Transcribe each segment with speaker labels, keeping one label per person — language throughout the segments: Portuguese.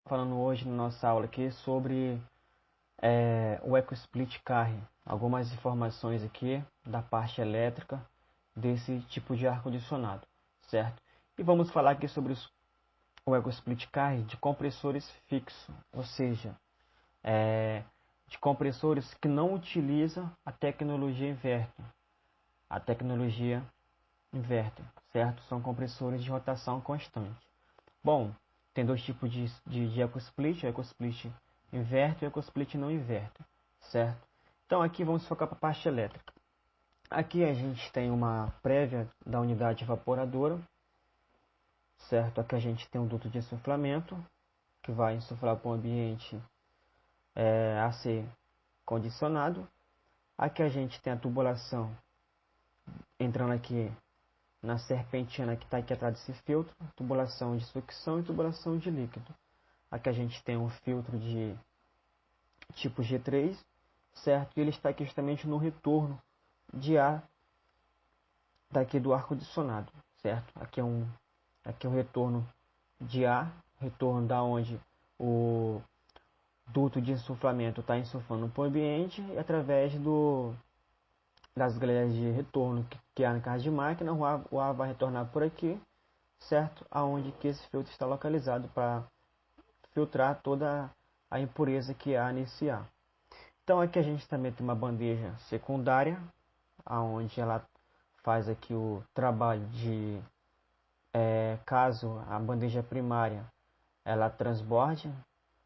Speaker 1: falando hoje na nossa aula aqui sobre o EcoSplit Carry. Algumas informações aqui da parte elétrica desse tipo de ar-condicionado, certo? E vamos falar aqui sobre o EcoSplit Carry de compressores fixos, ou seja, de compressores que não utilizam a tecnologia inverter, certo? São compressores de rotação constante. Bom, tem dois tipos de EcoSplit, o EcoSplit inverte e o EcoSplit não inverte, certo? Então aqui vamos focar para a parte elétrica. Aqui a gente tem uma prévia da unidade evaporadora, certo? Aqui a gente tem um duto de insuflamento, que vai insuflar para o ambiente a ser condicionado. Aqui a gente tem a tubulação entrando aqui na serpentina que está aqui atrás desse filtro, tubulação de sucção e tubulação de líquido. Aqui a gente tem um filtro de tipo G3, certo? E ele está aqui justamente no retorno de ar daqui do ar-condicionado, certo? Aqui é um retorno de ar, retorno da onde o duto de insuflamento está insuflando para o ambiente, e através das grelhas de retorno que há na casa de máquina, o ar vai retornar por aqui, certo? Aonde que esse filtro está localizado para filtrar toda a impureza que há nesse ar. Então aqui a gente também tem uma bandeja secundária, aonde ela faz aqui o trabalho de caso a bandeja primária ela transborde.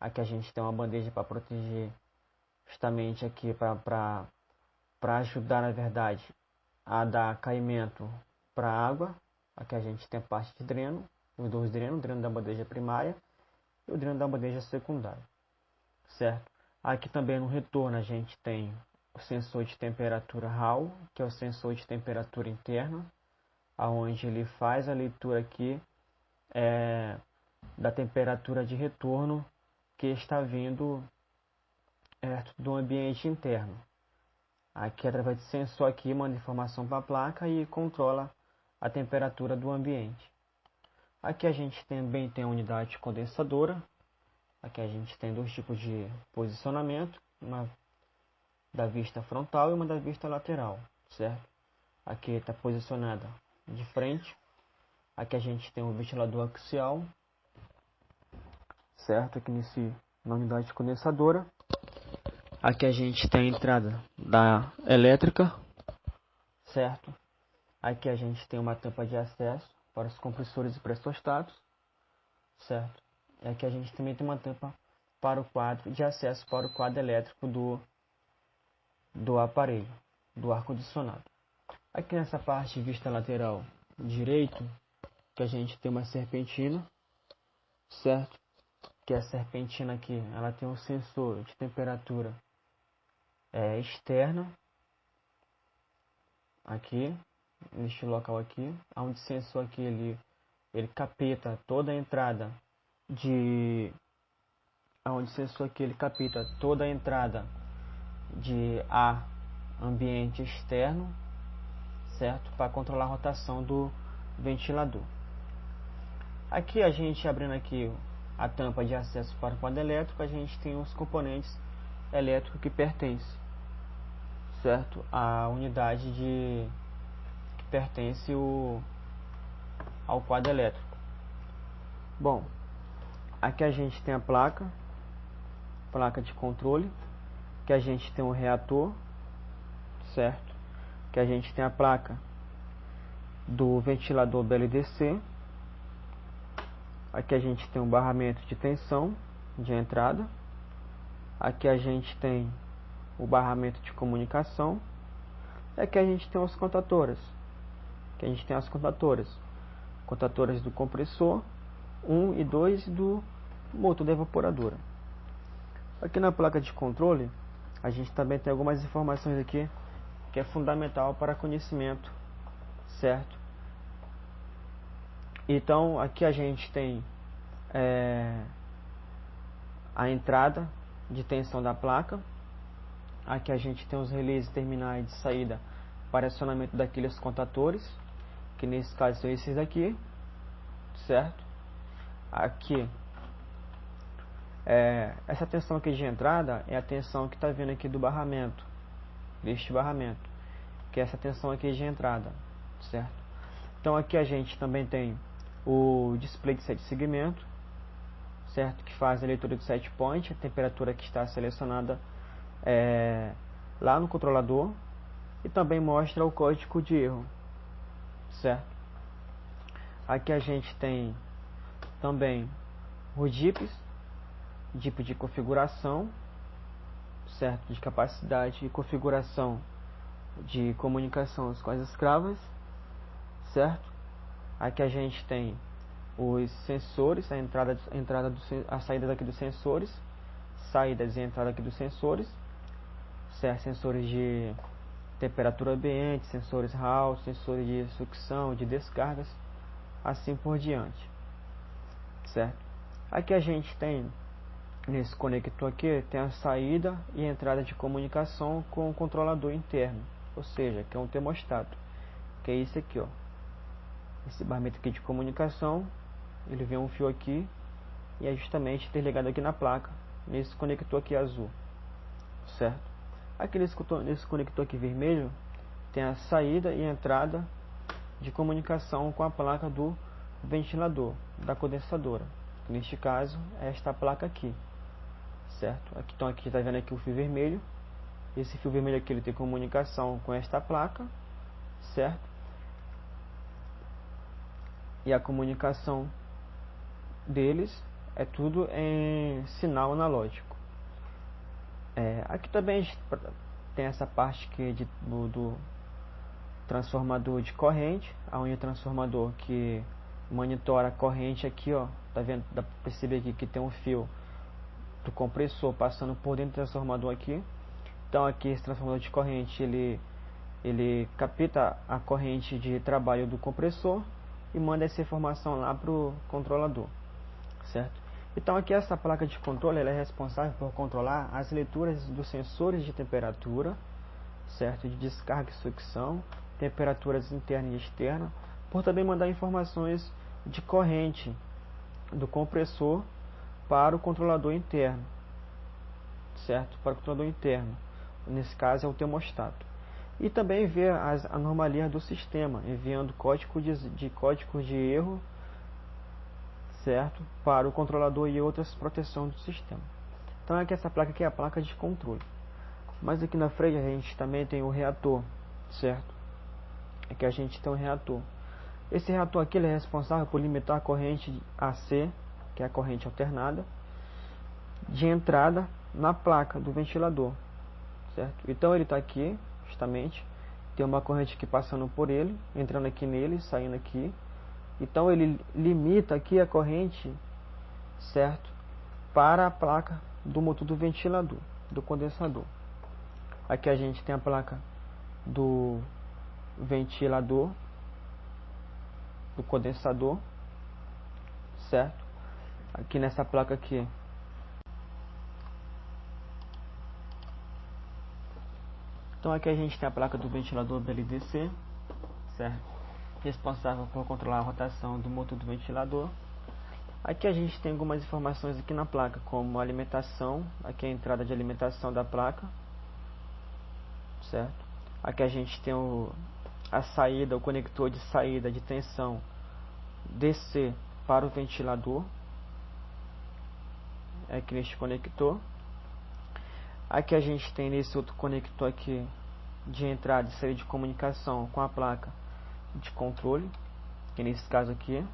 Speaker 1: Aqui a gente tem uma bandeja para proteger, justamente aqui para ajudar, na verdade, a dar caimento para a água. Aqui a gente tem a parte de dreno, os dois drenos, o dreno da bandeja primária e o dreno da bandeja secundária, certo? Aqui também no retorno a gente tem o sensor de temperatura Hall, que é o sensor de temperatura interna, aonde ele faz a leitura aqui da temperatura de retorno que está vindo do ambiente interno. Aqui, através de sensor, aqui manda informação para a placa e controla a temperatura do ambiente. Aqui a gente também tem a unidade condensadora. Aqui a gente tem dois tipos de posicionamento, uma da vista frontal e uma da vista lateral, certo? Aqui está posicionada de frente. Aqui a gente tem um ventilador axial, certo? Aqui na unidade condensadora. Aqui a gente tem a entrada da elétrica, certo? Aqui a gente tem uma tampa de acesso para os compressores e pressostatos, certo? E aqui a gente também tem uma tampa para o quadro de acesso para o quadro elétrico do aparelho, do ar-condicionado. Aqui nessa parte de vista lateral direito, que a gente tem uma serpentina, certo? Que a serpentina aqui, ela tem um sensor de temperatura externa, aqui, neste local aqui, onde o sensor aqui ele capta toda a entrada de ar ambiente externo, certo? Para controlar a rotação do ventilador. Aqui a gente abrindo aqui a tampa de acesso para o quadro elétrico, a gente tem os componentes elétricos que pertencem, certo? A unidade que pertence ao quadro elétrico. Bom, aqui a gente tem a placa de controle, que a gente tem um reator, certo? Que a gente tem a placa do ventilador BLDC. Aqui a gente tem um barramento de tensão de entrada. Aqui a gente tem o barramento de comunicação. E aqui a gente tem os contadores. Aqui a gente tem as contadores do compressor 1 e 2 do motor da evaporadora. Aqui na placa de controle a gente também tem algumas informações aqui que é fundamental para conhecimento, certo? Então aqui a gente tem a entrada de tensão da placa. Aqui a gente tem os relés terminais de saída para acionamento daqueles contadores, que nesse caso são esses daqui, certo? Aqui Essa tensão aqui de entrada é a tensão que está vindo aqui do barramento, deste barramento, que é essa tensão aqui de entrada, certo? Então aqui a gente também tem o display de set segmento, certo? Que faz a leitura do set point, a temperatura que está selecionada lá no controlador, e também mostra o código de erro, certo? Aqui a gente tem também os DIPs, DIP de configuração, certo? De capacidade e configuração de comunicação com as escravas, certo? Aqui a gente tem os sensores, a saída daqui dos sensores, saídas e entrada aqui dos sensores, certo? Sensores de temperatura ambiente, sensores Hall, sensores de sucção, de descargas, assim por diante, certo? Aqui a gente tem, nesse conector aqui, tem a saída e a entrada de comunicação com o controlador interno, ou seja, que é um termostato, que é esse aqui, ó. Esse barramento aqui de comunicação, ele vem um fio aqui e é justamente interligado aqui na placa, nesse conector aqui azul, certo? Aqui nesse conector aqui vermelho, tem a saída e a entrada de comunicação com a placa do ventilador, da condensadora. Neste caso, é esta placa aqui, certo? Aqui, então aqui está vendo aqui o fio vermelho. Esse fio vermelho aqui ele tem comunicação com esta placa, certo? E a comunicação deles é tudo em sinal analógico. Aqui também a gente tem essa parte aqui do transformador de corrente, onde o transformador que monitora a corrente aqui, ó, tá vendo? Dá para perceber aqui que tem um fio do compressor passando por dentro do transformador aqui. Então aqui esse transformador de corrente ele capta a corrente de trabalho do compressor e manda essa informação lá para o controlador, certo? Então aqui essa placa de controle ela é responsável por controlar as leituras dos sensores de temperatura, certo? De descarga e sucção, temperaturas interna e externa, por também mandar informações de corrente do compressor para o controlador interno, certo? Para o controlador interno, nesse caso é o termostato. E também ver as anomalias do sistema, enviando códigos de erro, certo? Para o controlador e outras proteções do sistema. Então aqui essa placa aqui é a placa de controle. Mas aqui na frente a gente também tem o reator, certo? Aqui a gente tem um reator. Esse reator aqui ele é responsável por limitar a corrente AC, que é a corrente alternada, de entrada na placa do ventilador, certo? Então ele está aqui, justamente, tem uma corrente aqui passando por ele, entrando aqui nele, saindo aqui. Então ele limita aqui a corrente, certo? Para a placa do motor do ventilador, do condensador. Aqui a gente tem a placa do ventilador, do condensador, certo? Aqui nessa placa aqui então aqui a gente tem a placa do ventilador BLDC, certo? Responsável por controlar a rotação do motor do ventilador. Aqui a gente tem algumas informações aqui na placa, como a alimentação, aqui é a entrada de alimentação da placa, certo? Aqui a gente tem a saída, o conector de saída de tensão DC para o ventilador, aqui neste conector. Aqui a gente tem nesse outro conector aqui de entrada e saída de comunicação com a placa de controle, que nesse caso aqui,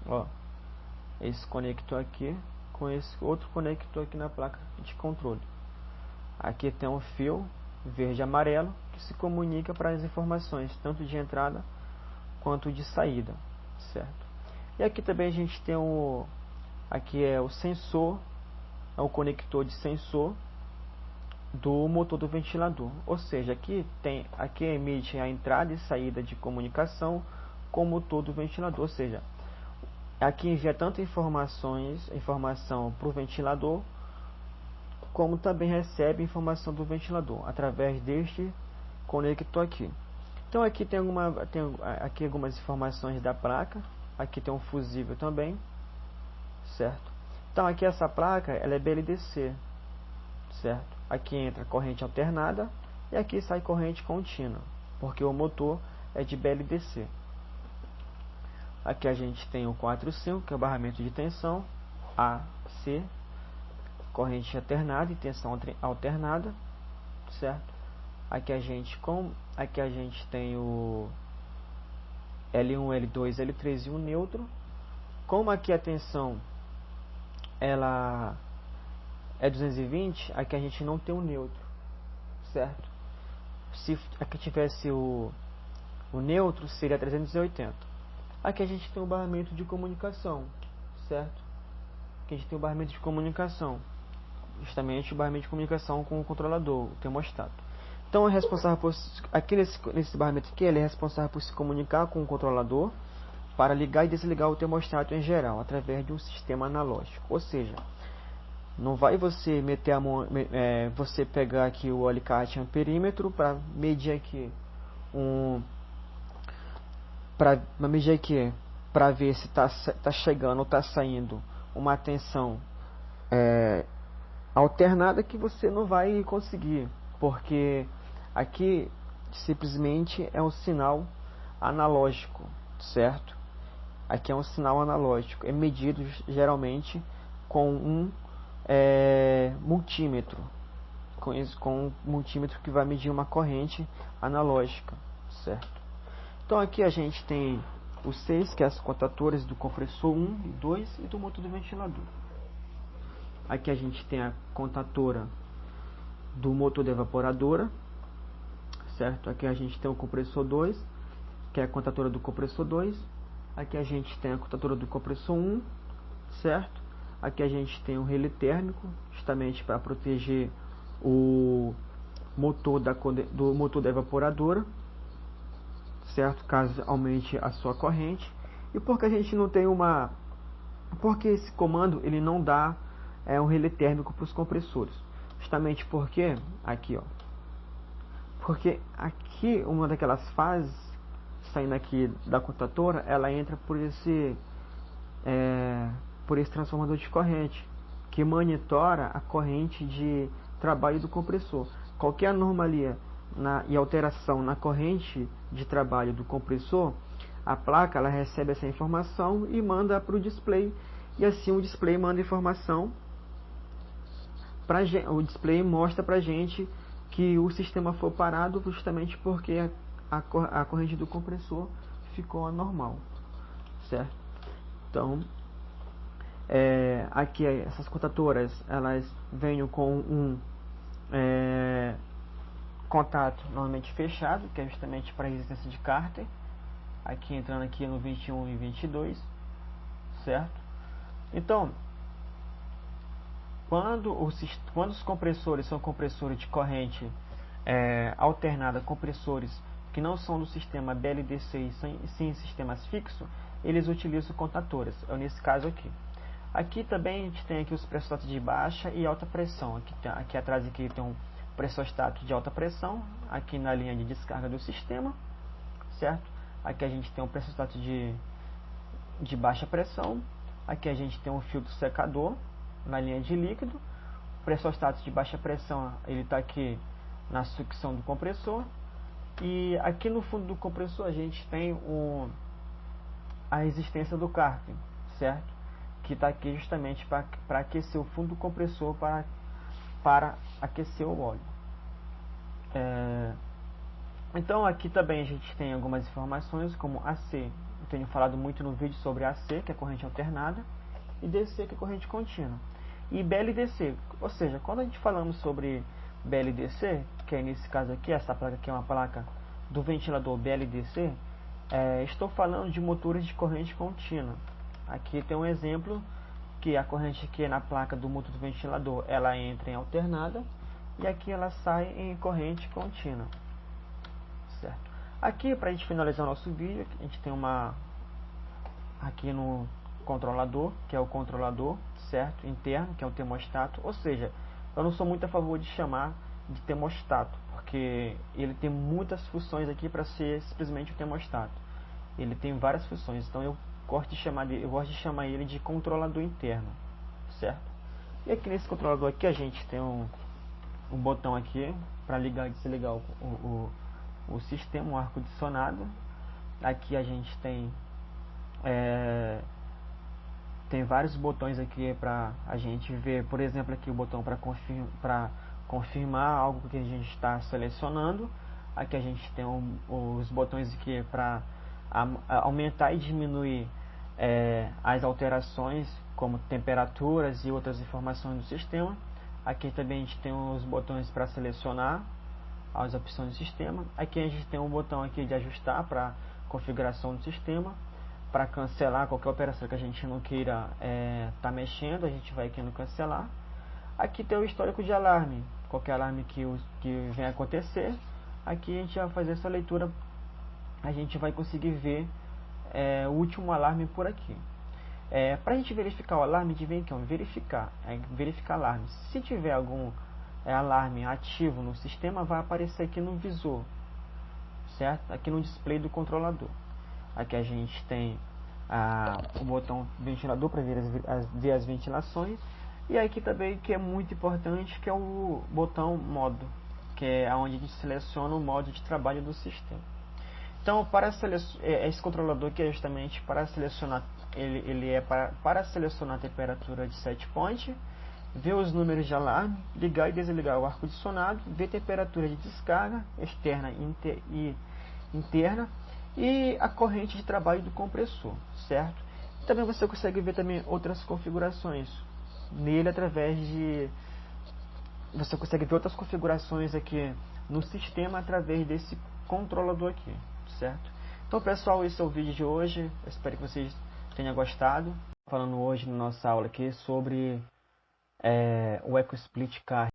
Speaker 1: ó, esse conector aqui com esse outro conector aqui na placa de controle. Aqui tem um fio verde e amarelo que se comunica para as informações tanto de entrada quanto de saída, certo? E aqui também a gente tem aqui é o sensor, é o conector de sensor do motor do ventilador, ou seja, aqui emite a entrada e saída de comunicação com o motor do ventilador, ou seja, aqui envia tanto informação para o ventilador, como também recebe informação do ventilador através deste conector aqui. Então aqui tem aqui algumas informações da placa, aqui tem um fusível também, certo? Então aqui essa placa ela é BLDC, certo? Aqui entra corrente alternada e aqui sai corrente contínua, porque o motor é de BLDC. Aqui a gente tem o 4,5, que é o barramento de tensão, AC, corrente alternada e tensão alternada, certo? Aqui a gente tem o L1, L2, L3 e um neutro. Como aqui a tensão ela é 220, aqui a gente não tem o neutro, certo? Se aqui tivesse o neutro, seria 380. Aqui a gente tem o barramento de comunicação, certo? Aqui a gente tem o barramento de comunicação, justamente o barramento de comunicação com o controlador, o termostato. Então, é responsável por, aqui nesse barramento aqui, ele é responsável por se comunicar com o controlador para ligar e desligar o termostato em geral, através de um sistema analógico. Ou seja, não vai você meter a mão, você pegar aqui o alicate amperímetro para medir aqui para ver se está chegando ou está saindo uma tensão alternada, que você não vai conseguir, porque aqui simplesmente é um sinal analógico, certo? Aqui é um sinal analógico, é medido geralmente com um multímetro, com um multímetro que vai medir uma corrente analógica, certo? Então aqui a gente tem os 6, que é as contatoras do compressor 1 e 2 e do motor do ventilador. Aqui a gente tem a contatora do motor da evaporadora, certo? Aqui a gente tem o compressor 2, que é a contatora do compressor 2. Aqui a gente tem a contatora do compressor 1, certo? Aqui a gente tem o relé térmico, justamente para proteger o motor do motor da evaporadora, certo? Caso aumente a sua corrente. E porque a gente não tem porque esse comando ele não dá um relé térmico para os compressores, justamente porque aqui, ó, porque aqui uma daquelas fases saindo aqui da contatora, ela entra por esse transformador de corrente, que monitora a corrente de trabalho do compressor. Qualquer anomalia e alteração na corrente de trabalho do compressor, a placa ela recebe essa informação e manda para o display, e assim o display manda informação o display mostra pra gente que o sistema foi parado, justamente porque a corrente do compressor ficou anormal, certo? Então aqui essas contatoras elas vêm com um contato normalmente fechado, que é justamente para resistência de Carter, aqui entrando aqui no 21 e 22, certo? Então quando os compressores são compressores de corrente alternada, compressores que não são do sistema BLDC e sim sistemas fixos, eles utilizam contatoras, nesse caso aqui. Aqui também a gente tem aqui os pressostatos de baixa e alta pressão. Aqui atrás aqui tem um pressostato de alta pressão, aqui na linha de descarga do sistema, certo? Aqui a gente tem um pressostato de baixa pressão, aqui a gente tem um filtro secador na linha de líquido. O pressostato de baixa pressão ele está aqui na sucção do compressor, e aqui no fundo do compressor a gente tem a resistência do Carter, certo? Que está aqui justamente para aquecer o fundo do compressor, para aquecer o óleo. Então aqui também a gente tem algumas informações como AC, eu tenho falado muito no vídeo sobre AC, que é corrente alternada, e DC, que é corrente contínua, e BLDC, ou seja, quando a gente falamos sobre BLDC, que é nesse caso aqui, essa placa aqui é uma placa do ventilador BLDC, estou falando de motores de corrente contínua. Aqui tem um exemplo que a corrente aqui na placa do motor do ventilador ela entra em alternada e aqui ela sai em corrente contínua, certo? Aqui, para a gente finalizar o nosso vídeo, a gente tem aqui no controlador, que é o controlador, certo, interno, que é o termostato. Ou seja, eu não sou muito a favor de chamar de termostato, porque ele tem muitas funções aqui para ser simplesmente o termostato. Ele tem várias funções, então eu gosto de chamar ele de controlador interno, certo? certo? E aqui nesse controlador aqui a gente tem um botão aqui para ligar e desligar o sistema, um ar-condicionado. Aqui a gente tem vários botões aqui para a gente ver, por exemplo, aqui o botão para confirmar algo que a gente está selecionando. Aqui a gente tem os botões aqui para aumentar e diminuir as alterações, como temperaturas e outras informações do sistema. Aqui também a gente tem os botões para selecionar as opções do sistema. Aqui a gente tem um botão aqui de ajustar para configuração do sistema. Para cancelar qualquer operação que a gente não queira tá mexendo, a gente vai aqui no cancelar. Aqui tem o histórico de alarme, qualquer alarme que venha acontecer. Aqui a gente vai fazer essa leitura, a gente vai conseguir ver o último alarme por aqui. Para a gente verificar o alarme, a gente vem aqui, verificar alarme. Se tiver algum alarme ativo no sistema, vai aparecer aqui no visor, certo? Aqui no display do controlador. Aqui a gente tem o botão ventilador para ver as ventilações. E aqui também, que é muito importante, que é o botão modo, que é onde a gente seleciona o modo de trabalho do sistema. Então, esse controlador aqui é justamente para selecionar, para selecionar a temperatura de set point, ver os números de alarme, ligar e desligar o ar-condicionado, ver temperatura de descarga externa e interna, e a corrente de trabalho do compressor, certo? Também você consegue ver também outras configurações nele você consegue ver outras configurações aqui no sistema através desse controlador aqui, certo? Então, pessoal, esse é o vídeo de hoje. Eu espero que vocês tenham gostado. Falando hoje na nossa aula aqui sobre o EcoSplit Car